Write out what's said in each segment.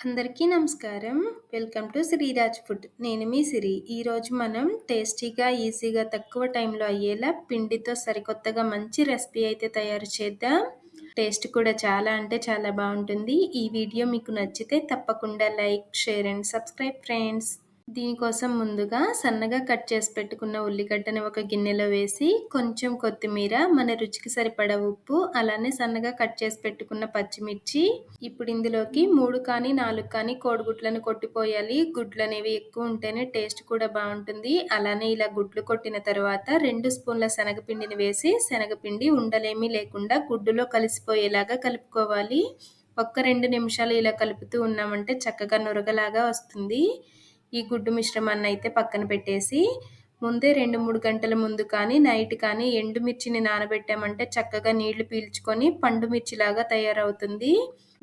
అందరికీ నమస్కారం. Welcome to Sreeraj food. నేను మీ సిరి. ఈరోజు మనం టేస్టీగా, ఈజీగా, తక్కువ టైంలో అయ్యేలా పిండితో సరికొత్తగా మంచి రెసిపీ అయితే తయారు చేద్దాం. టేస్ట్ కూడా చాలా అంటే చాలా బాగుంటుంది. ఈ వీడియో మీకు నచ్చితే తప్పకుండా like, share and subscribe friends. దీనికోసం ముందుగా సన్నగా కట్ చేసి పెట్టుకున్న ఉల్లిగడ్డని ఒక గిన్నెలో వేసి కొంచెం కొత్తిమీర, మన రుచికి సరిపడా ఉప్పు, అలానే సన్నగా కట్ చేసి పెట్టుకున్న పచ్చిమిర్చి. ఇప్పుడు ఇందులోకి 3 కానీ 4 కానీ కోడిగుడ్లను కొట్టిపోయాలి. గుడ్లు అనేవి ఎక్కువ ఉంటేనే టేస్ట్ కూడా బాగుంటుంది. అలానే ఇలా గుడ్లు కొట్టిన తర్వాత 2 స్పూన్ల శనగపిండిని వేసి శనగపిండి ఉండలేమీ లేకుండా గుడ్డులో కలిసిపోయేలాగా కలుపుకోవాలి. 1-2 నిమిషాలు ఇలా కలుపుతూ ఉన్నామంటే చక్కగా నురగలాగా వస్తుంది. ఈ గుడ్డు మిశ్రమాన్ని అయితే పక్కన పెట్టేసి ముందే 2-3 గంటల ముందు కానీ నైట్ కానీ ఎండుమిర్చిని నానబెట్టామంటే చక్కగా నీళ్లు పీల్చుకొని పండు మిర్చిలాగా తయారవుతుంది.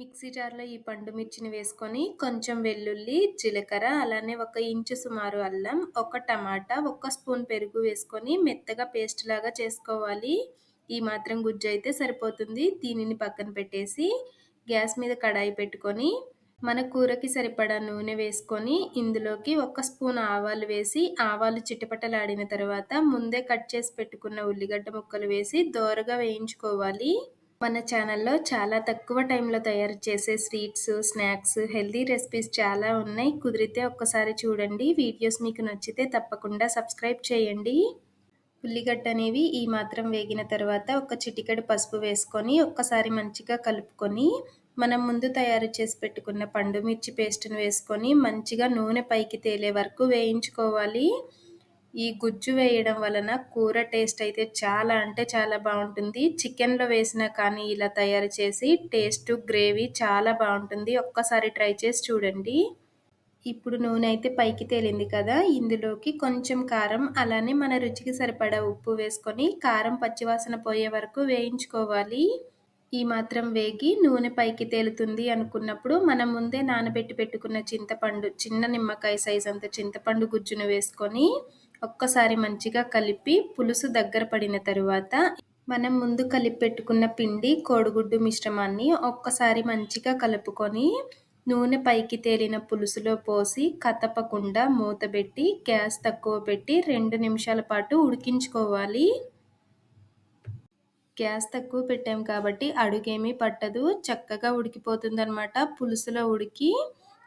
మిక్సీ జార్లో ఈ పండు మిర్చిని వేసుకొని కొంచెం వెల్లుల్లి, జీలకర్ర, అలానే 1 ఇంచు సుమారు అల్లం, 1 టమాటా, 1 స్పూన్ పెరుగు వేసుకొని మెత్తగా పేస్ట్ లాగా చేసుకోవాలి. ఈ మాత్రం గుజ్జు అయితే సరిపోతుంది. దీనిని పక్కన పెట్టేసి గ్యాస్ మీద కడాయి పెట్టుకొని మన కూరకి సరిపడా నూనె వేసుకొని ఇందులోకి 1 స్పూన్ ఆవాలు వేసి ఆవాలు చిటపటలాడిన తర్వాత ముందే కట్ చేసి పెట్టుకున్న ఉల్లిగడ్డ ముక్కలు వేసి దోరగా వేయించుకోవాలి. మన ఛానల్లో చాలా తక్కువ టైంలో తయారు చేసే స్వీట్స్, స్నాక్స్, హెల్దీ రెసిపీస్ చాలా ఉన్నాయి. కుదిరితే ఒక్కసారి చూడండి. వీడియోస్ మీకు నచ్చితే తప్పకుండా సబ్స్క్రైబ్ చేయండి. ఉల్లిగడ్డ అనేవి ఈ మాత్రం వేగిన తర్వాత ఒక చిటికెడు పసుపు వేసుకొని ఒక్కసారి మంచిగా కలుపుకొని మనం ముందు తయారు చేసి పెట్టుకున్న పండు మిర్చి పేస్ట్ని వేసుకొని మంచిగా నూనె పైకి తేలే వరకు వేయించుకోవాలి. ఈ గుజ్జు వేయడం వలన కూర టేస్ట్ అయితే చాలా అంటే చాలా బాగుంటుంది. చికెన్లో వేసినా కానీ ఇలా తయారు చేసి టేస్ట్, గ్రేవీ చాలా బాగుంటుంది. ఒక్కసారి ట్రై చేసి చూడండి. ఇప్పుడు నూనె అయితే పైకి తేలింది కదా, ఇందులోకి కొంచెం కారం, అలానే మన రుచికి సరిపడా ఉప్పు వేసుకొని కారం పచ్చివాసన పోయే వరకు వేయించుకోవాలి. ఈ మాత్రం వేగి నూనె పైకి తేలుతుంది అనుకున్నప్పుడు మనం ముందే నానబెట్టి పెట్టుకున్న చింతపండు, చిన్న నిమ్మకాయ సైజ్ అంత చింతపండు గుజ్జును వేసుకొని ఒక్కసారి మంచిగా కలిపి పులుసు దగ్గర పడిన తరువాత మనం ముందు కలిపి పెట్టుకున్న పిండి, కోడిగుడ్డు మిశ్రమాన్ని ఒక్కసారి మంచిగా కలుపుకొని నూనె పైకి తేలిన పులుసులో పోసి కదపకుండా మూతబెట్టి గ్యాస్ తక్కువ పెట్టి 2 నిమిషాల పాటు ఉడికించుకోవాలి. గ్యాస్ తక్కువ పెట్టాం కాబట్టి అడుగేమీ పట్టదు, చక్కగా ఉడికిపోతుందన్నమాట. పులుసులో ఉడికి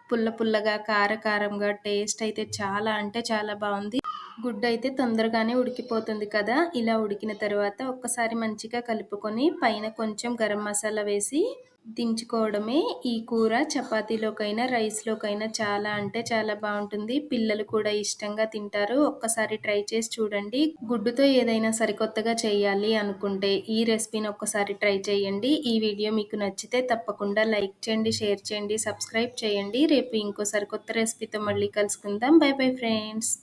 పుల్ల పుల్లగా, కారంగా టేస్ట్ అయితే చాలా అంటే చాలా బాగుంది. గుడ్డు అయితే తొందరగానే ఉడికిపోతుంది కదా. ఇలా ఉడికిన తర్వాత ఒక్కసారి మంచిగా కలుపుకొని పైన కొంచెం గరం మసాలా వేసి దించుకోవడమే. ఈ కూర చపాతీలోకైనా రైస్లోకైనా చాలా అంటే చాలా బాగుంటుంది. పిల్లలు కూడా ఇష్టంగా తింటారు. ఒక్కసారి ట్రై చేసి చూడండి. గుడ్డుతో ఏదైనా సరికొత్తగా చేయాలి అనుకుంటే ఈ రెసిపీని ఒక్కసారి ట్రై చేయండి. ఈ వీడియో మీకు నచ్చితే తప్పకుండా లైక్ చేయండి, షేర్ చేయండి, సబ్స్క్రైబ్ చేయండి. రేపు ఇంకో సరికొత్త రెసిపీతో మళ్ళీ కలుసుకుందాం. By bye friends.